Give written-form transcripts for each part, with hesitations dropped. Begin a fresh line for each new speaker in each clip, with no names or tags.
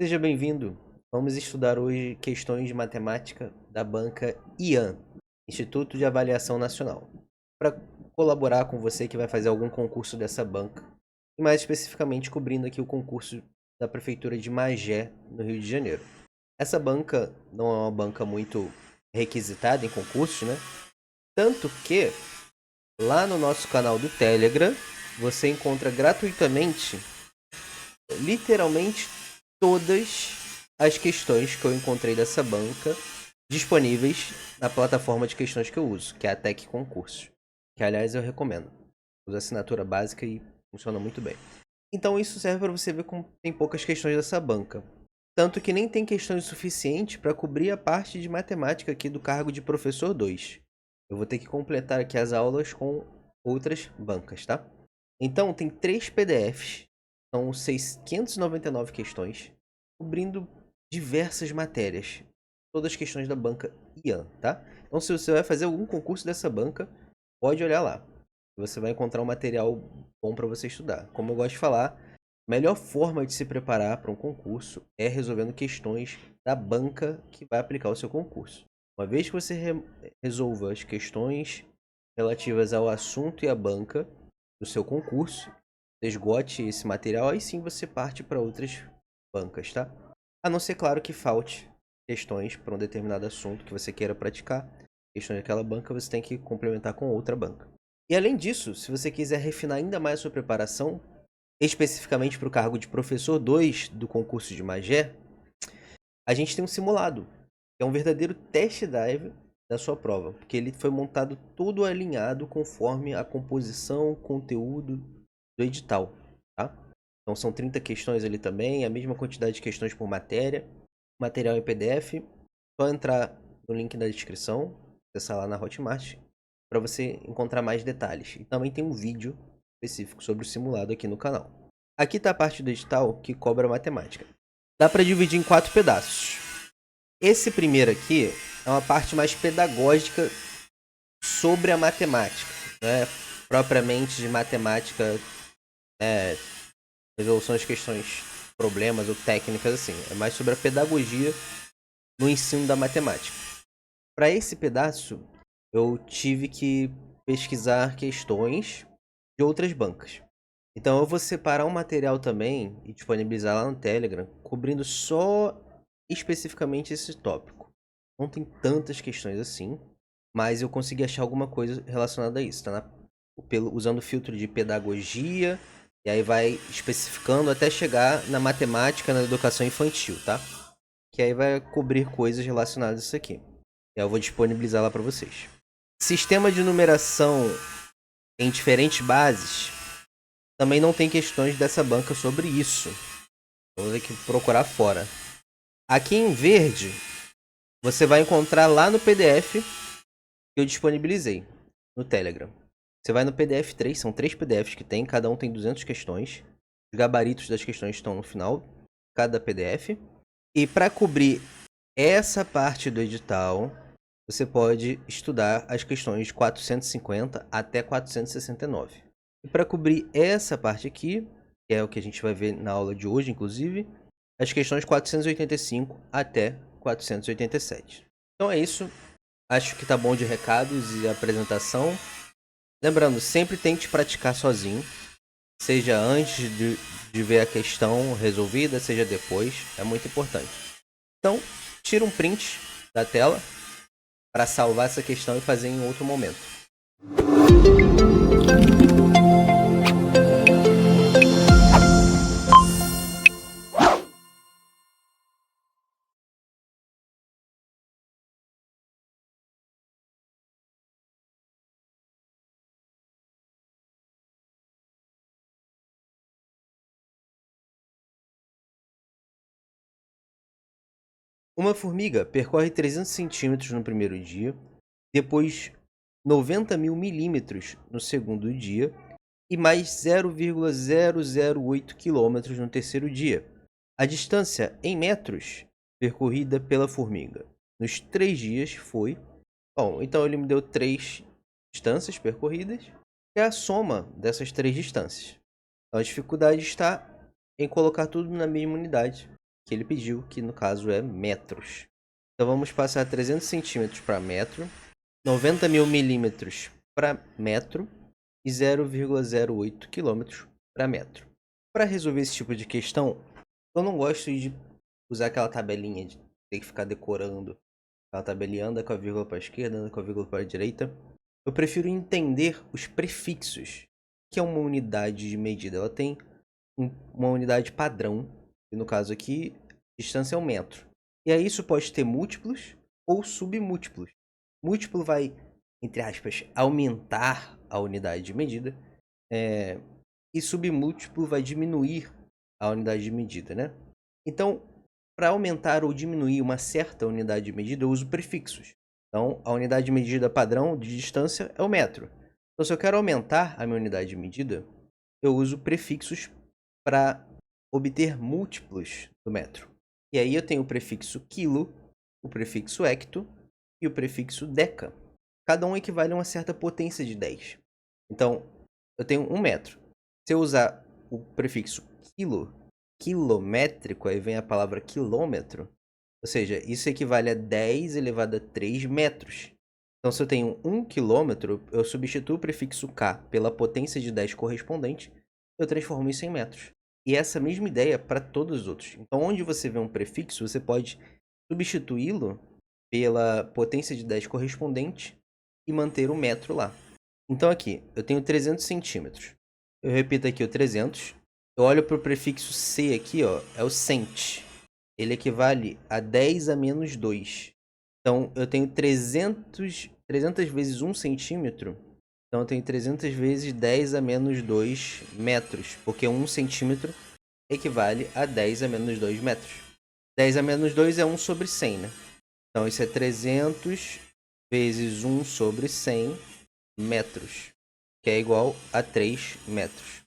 Seja bem-vindo. Vamos estudar hoje questões de matemática da banca IAN, Instituto de Avaliação Nacional, para colaborar com você que vai fazer algum concurso dessa banca, e mais especificamente cobrindo aqui o concurso da Prefeitura de Magé, no Rio de Janeiro. Essa banca não é uma banca muito requisitada em concursos, né? Tanto que lá no nosso canal do Telegram você encontra gratuitamente literalmente todas as questões que eu encontrei dessa banca disponíveis na plataforma de questões que eu uso, que é a Tec Concursos, que aliás eu recomendo. Usa assinatura básica e funciona muito bem. Então isso serve para você ver como tem poucas questões dessa banca. Tanto que nem tem questões suficientes para cobrir a parte de matemática aqui do cargo de professor 2. Eu vou ter que completar aqui as aulas com outras bancas, tá? Então tem 3 PDFs, são 699 questões, cobrindo diversas matérias. Todas as questões da banca IAN, tá? Então se você vai fazer algum concurso dessa banca, pode olhar lá. Você vai encontrar um material bom para você estudar. Como eu gosto de falar, a melhor forma de se preparar para um concurso é resolvendo questões da banca que vai aplicar o seu concurso. Uma vez que você resolva as questões relativas ao assunto e à banca do seu concurso, esgote esse material, aí sim você parte para outras bancas, tá? A não ser, claro, que falte questões para um determinado assunto que você queira praticar. Questões daquela banca você tem que complementar com outra banca. E além disso, se você quiser refinar ainda mais a sua preparação, especificamente para o cargo de professor 2 do concurso de Magé, a gente tem um simulado, que é um verdadeiro test drive da sua prova, porque ele foi montado todo alinhado conforme a composição, conteúdo do edital, tá? Então são 30 questões ali também, a mesma quantidade de questões por matéria, material em PDF, só entrar no link da descrição, acessar lá na Hotmart, para você encontrar mais detalhes. E também tem um vídeo específico sobre o simulado aqui no canal. Aqui está a parte do edital que cobra matemática. Dá para dividir em 4 pedaços. Esse primeiro aqui é uma parte mais pedagógica sobre a matemática, né? Propriamente de matemática, resolução de questões, problemas ou técnicas assim. É mais sobre a pedagogia no ensino da matemática. Para esse pedaço, eu tive que pesquisar questões de outras bancas. Então eu vou separar um material também e disponibilizar lá no Telegram, cobrindo só especificamente esse tópico. Não tem tantas questões assim, mas eu consegui achar alguma coisa relacionada a isso, tá? Usando o filtro de pedagogia, e aí vai especificando até chegar na matemática, na educação infantil, tá? Que aí vai cobrir coisas relacionadas a isso aqui. E aí eu vou disponibilizar lá para vocês. Sistema de numeração em diferentes bases. Também não tem questões dessa banca sobre isso. Vamos ter que procurar fora. Aqui em verde, você vai encontrar lá no PDF que eu disponibilizei no Telegram. Você vai no PDF 3, são 3 PDFs que tem, cada um tem 200 questões. Os gabaritos das questões estão no final de cada PDF. E para cobrir essa parte do edital, você pode estudar as questões de 450 até 469. E para cobrir essa parte aqui, que é o que a gente vai ver na aula de hoje, inclusive, as questões 485 até 487. Então é isso. Acho que tá bom de recados e apresentação. Lembrando, sempre tente praticar sozinho, seja antes de ver a questão resolvida, seja depois, é muito importante. Então, tira um print da tela para salvar essa questão e fazer em outro momento. Uma formiga percorre 300 centímetros no primeiro dia, depois 90 mil milímetros no segundo dia e mais 0,008 quilômetros no terceiro dia. A distância em metros percorrida pela formiga nos 3 dias foi... Bom, então ele me deu 3 distâncias percorridas, que é a soma dessas 3 distâncias. Então a dificuldade está em colocar tudo na mesma unidade, que ele pediu, que no caso é metros. Então vamos passar 300 centímetros para metro, 90 mil milímetros para metro e 0,08 quilômetros para metro. Para resolver esse tipo de questão, eu não gosto de usar aquela tabelinha de ter que ficar decorando. Aquela tabelinha anda com a vírgula para a esquerda, anda com a vírgula para a direita. Eu prefiro entender os prefixos, que é uma unidade de medida. Ela tem uma unidade padrão, e no caso aqui, distância é um metro. E aí isso pode ter múltiplos ou submúltiplos. Múltiplo vai, entre aspas, aumentar a unidade de medida, e submúltiplo vai diminuir a unidade de medida, né? Então, para aumentar ou diminuir uma certa unidade de medida, eu uso prefixos. Então, a unidade de medida padrão de distância é o metro. Então, se eu quero aumentar a minha unidade de medida, eu uso prefixos para obter múltiplos do metro. E aí eu tenho o prefixo quilo, o prefixo hecto e o prefixo deca. Cada um equivale a uma certa potência de 10. Então, eu tenho 1 metro. Se eu usar o prefixo quilo, quilométrico, aí vem a palavra quilômetro, ou seja, isso equivale a 10 elevado a 3 metros. Então, se eu tenho 1 quilômetro, eu substituo o prefixo K pela potência de 10 correspondente, eu transformo isso em metros. E essa mesma ideia para todos os outros. Então, onde você vê um prefixo, você pode substituí-lo pela potência de 10 correspondente e manter o metro lá. Então, aqui, eu tenho 300 centímetros. Eu repito aqui o 300. Eu olho para o prefixo C aqui, ó, é o cent. Ele equivale a 10 a menos 2. Então, eu tenho 300 vezes 1 centímetro. Então, eu tenho 300 vezes 10 a menos 2 metros. Porque 1 centímetro equivale a 10 a menos 2 metros. 10 a menos 2 é 1 sobre 100, né? Então, isso é 300 vezes 1 sobre 100 metros. Que é igual a 3 metros.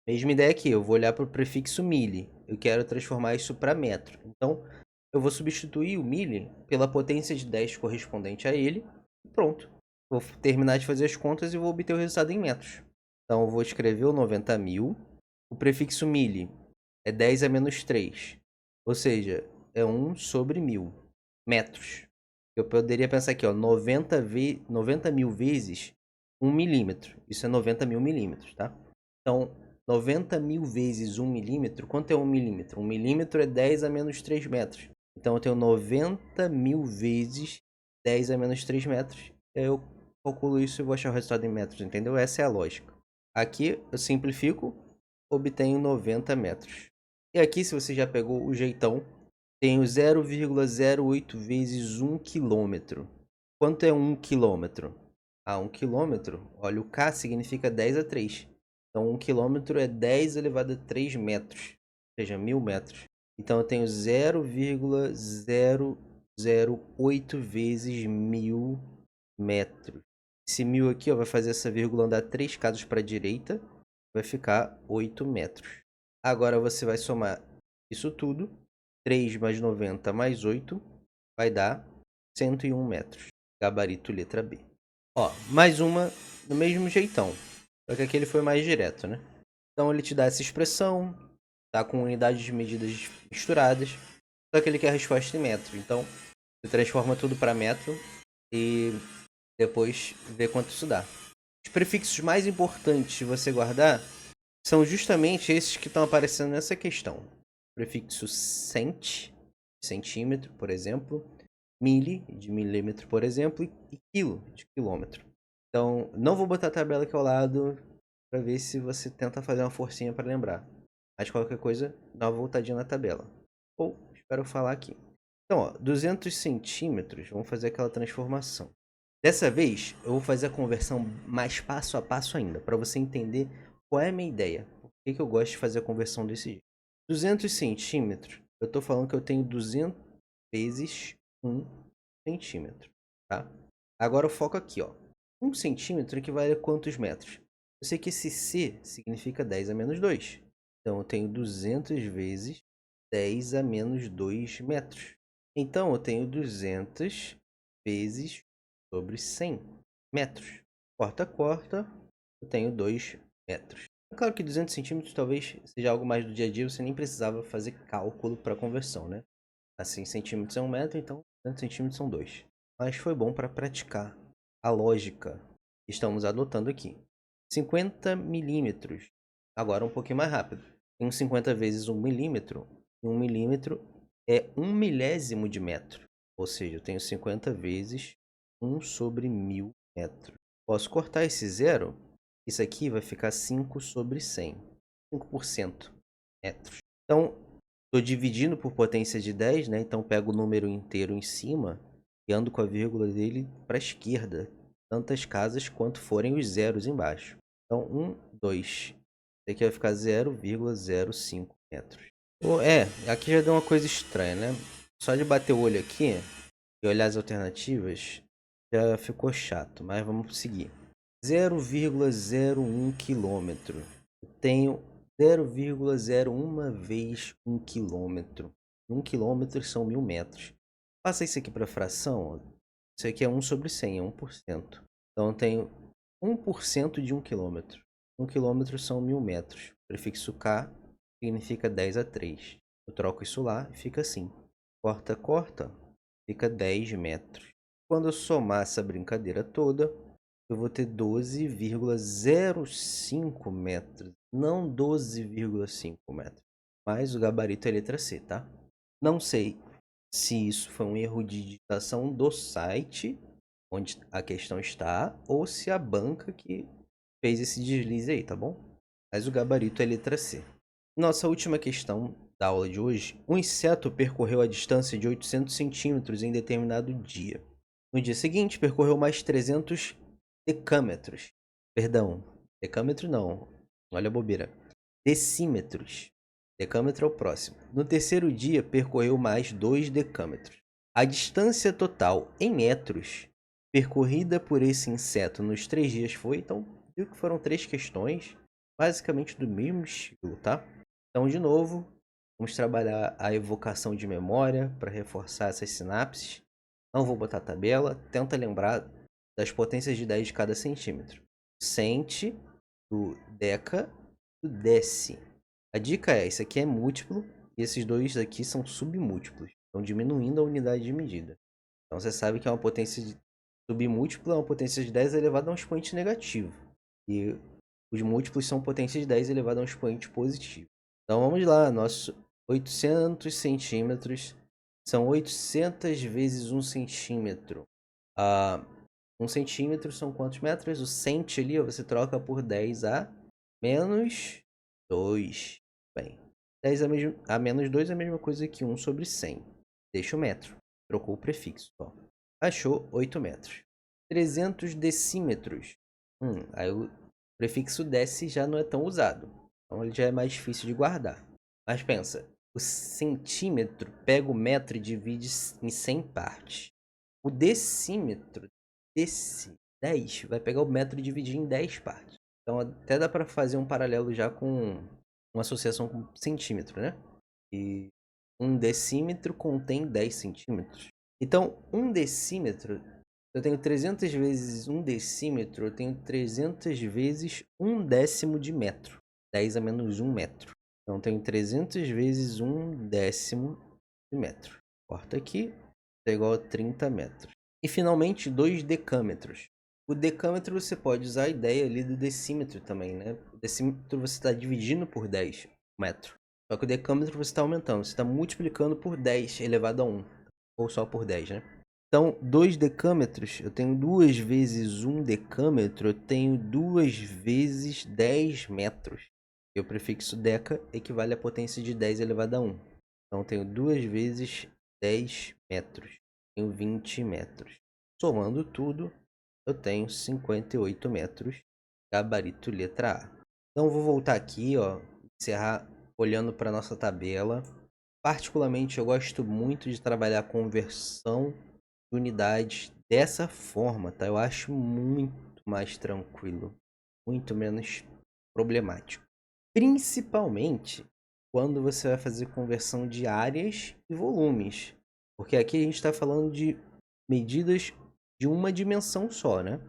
Mesma ideia aqui, eu vou olhar para o prefixo mili. Eu quero transformar isso para metro. Então, eu vou substituir o mili pela potência de 10 correspondente a ele. E pronto. Vou terminar de fazer as contas e vou obter o resultado em metros. Então, eu vou escrever o 90 mil. O prefixo mili é 10 a menos 3. Ou seja, é 1 sobre 1000 metros. Eu poderia pensar aqui, ó, 90 mil vezes 1 milímetro. Isso é 90 mil milímetros, tá? Então, 90 mil vezes 1 milímetro, quanto é 1 milímetro? 1 milímetro é 10 a menos 3 metros. Então, eu tenho 90 mil vezes 10 a menos 3 metros. Eu calculo isso e vou achar o resultado em metros, entendeu? Essa é a lógica. Aqui, eu simplifico, obtenho 90 metros. E aqui, se você já pegou o jeitão, tenho 0,08 vezes 1 quilômetro. Quanto é 1 quilômetro? 1 quilômetro, olha, o K significa 10 a 3. Então, 1 quilômetro é 10 elevado a 3 metros, ou seja, 1000 metros. Então, eu tenho 0,008 vezes 1000 metros. Esse 1000 aqui, ó, vai fazer essa vírgula andar 3 casas para a direita, vai ficar 8 metros. Agora, você vai somar isso tudo. 3 mais 90 mais 8 vai dar 101 metros. Gabarito letra B. Ó, mais uma do mesmo jeitão. Só que aquele foi mais direto, né? Então ele te dá essa expressão, tá com unidades de medidas misturadas. Só que ele quer a resposta em metro. Então você transforma tudo para metro e depois vê quanto isso dá. Os prefixos mais importantes de você guardar são justamente esses que estão aparecendo nessa questão. O prefixo cent, centímetro, por exemplo, mili, de milímetro, por exemplo, e quilo, de quilômetro. Então, não vou botar a tabela aqui ao lado para ver se você tenta fazer uma forcinha para lembrar. Mas qualquer coisa, dá uma voltadinha na tabela. Ou, espero falar aqui. Então, ó, 200 centímetros, vamos fazer aquela transformação. Dessa vez, eu vou fazer a conversão mais passo a passo ainda, para você entender qual é a minha ideia. Por que eu gosto de fazer a conversão desse jeito. 200 centímetros, eu estou falando que eu tenho 200 vezes 1 centímetro, tá? Agora o foco aqui, ó. 1 centímetro equivale a quantos metros? Eu sei que esse C significa 10 a menos 2. Então, eu tenho 200 vezes 10 a menos 2 metros. Então, eu tenho 200 vezes sobre 100 metros. Corta, corta. Eu tenho 2 metros. É claro que 200 centímetros talvez seja algo mais do dia a dia, você nem precisava fazer cálculo para conversão, né? Assim, centímetros é 1 metro, então 200 centímetros são 2. Mas foi bom para praticar a lógica que estamos adotando aqui. 50 milímetros. Agora um pouquinho mais rápido. Em 50 vezes 1 milímetro, e 1 milímetro é 1 milésimo de metro. Ou seja, eu tenho 50 vezes 1 sobre 1000 metros. Posso cortar esse zero. Isso aqui vai ficar 5 sobre 100. 5% metros. Então, estou dividindo por potência de 10, né? Então, pego o número inteiro em cima e ando com a vírgula dele para a esquerda. Tantas casas quanto forem os zeros embaixo. Então, 1, 2. Esse aqui vai ficar 0,05 metros. Aqui já deu uma coisa estranha, né? Só de bater o olho aqui e olhar as alternativas, já ficou chato, mas vamos seguir. 0,01 quilômetro. Eu tenho 0,01 vezes 1 quilômetro. 1 quilômetro são 1000 metros. Passa isso aqui para fração. Isso aqui é 1 sobre 100, é 1%. Então eu tenho 1% de 1 quilômetro. 1 quilômetro são 1000 metros. O prefixo K significa 10 a 3. Eu troco isso lá e fica assim. Corta, corta, fica 10 metros. Quando eu somar essa brincadeira toda, eu vou ter 12,05 metros. Não 12,5 metros. Mas o gabarito é letra C, tá? Não sei se isso foi um erro de digitação do site, onde a questão está, ou se a banca que fez esse deslize aí, tá bom? Mas o gabarito é letra C. Nossa última questão da aula de hoje. Um inseto percorreu a distância de 800 centímetros em determinado dia. No dia seguinte, percorreu mais 300 decâmetros. Perdão, decâmetro não. Olha a bobeira. Decímetros. Decâmetro é o próximo. No terceiro dia, percorreu mais 2 decâmetros. A distância total em metros percorrida por esse inseto nos 3 dias foi, então, viu que foram 3 questões, basicamente do mesmo estilo, tá? Então, de novo, vamos trabalhar a evocação de memória para reforçar essas sinapses. Não vou botar tabela, tenta lembrar das potências de 10 de cada centímetro. Centi, do deca, do deci. A dica é, isso aqui é múltiplo e esses dois aqui são submúltiplos. Estão diminuindo a unidade de medida. Então você sabe que é uma potência de submúltipla, é uma potência de 10 elevado a um expoente negativo. E os múltiplos são potência de 10 elevado a um expoente positivo. Então vamos lá, nossos 800 centímetros são 800 vezes 1 centímetro. 1 centímetro são quantos metros? O cent ali você troca por 10 a menos 2. Bem, 10 a menos 2 é a mesma coisa que 1 sobre 100. Deixa o metro. Trocou o prefixo. Ó. Achou 8 metros. 300 decímetros. Aí o prefixo deci já não é tão usado. Então ele já é mais difícil de guardar. Mas pensa, o centímetro pega o metro e divide em 100 partes. O decímetro, desse 10, vai pegar o metro e dividir em 10 partes. Então até dá para fazer um paralelo já com uma associação com centímetro, né? E um decímetro contém 10 centímetros. Então, um decímetro, eu tenho 300 vezes um decímetro, eu tenho 300 vezes um décimo de metro. 10 a menos 1 metro. Então, eu tenho 300 vezes um décimo de metro. Corta aqui, é igual a 30 metros. E, finalmente, 2 decâmetros. O decâmetro você pode usar a ideia ali do decímetro também, né? O decímetro você está dividindo por 10 metros. Só que o decâmetro você está aumentando, você está multiplicando por 10 elevado a 1. Ou só por 10, né? Então, 2 decâmetros, eu tenho 2 vezes 1 decâmetro, eu tenho 2 vezes 10 metros. E o prefixo deca equivale à potência de 10 elevado a 1. Então, eu tenho 2 vezes 10 metros. Tenho 20 metros. Somando tudo, eu tenho 58 metros. Gabarito letra A. Então, vou voltar aqui, ó, encerrar olhando para nossa tabela. Particularmente, eu gosto muito de trabalhar conversão de unidades dessa forma, tá? Eu acho muito mais tranquilo, muito menos problemático. Principalmente quando você vai fazer conversão de áreas e volumes. Porque aqui a gente está falando de medidas de uma dimensão só, né?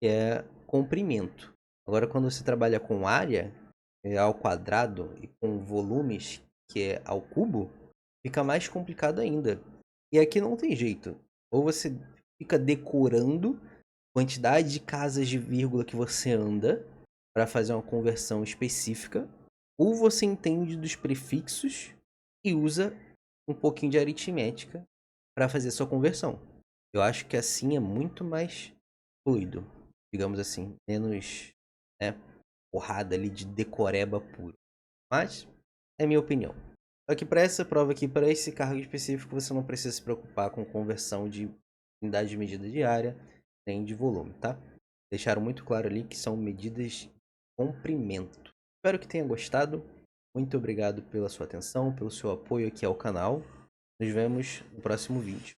Que é comprimento. Agora, quando você trabalha com área, ao quadrado e com volumes que é ao cubo, fica mais complicado ainda. E aqui não tem jeito. Ou você fica decorando quantidade de casas de vírgula que você anda para fazer uma conversão específica, ou você entende dos prefixos e usa um pouquinho de aritmética para fazer sua conversão. Eu acho que assim é muito mais fluido, digamos assim, menos, né, porrada ali de decoreba puro. Mas é minha opinião. Só que para essa prova aqui, para esse cargo específico, você não precisa se preocupar com conversão de unidade de medida diária nem de volume, tá? Deixaram muito claro ali que são medidas de comprimento. Espero que tenha gostado. Muito obrigado pela sua atenção, pelo seu apoio aqui ao canal. Nos vemos no próximo vídeo.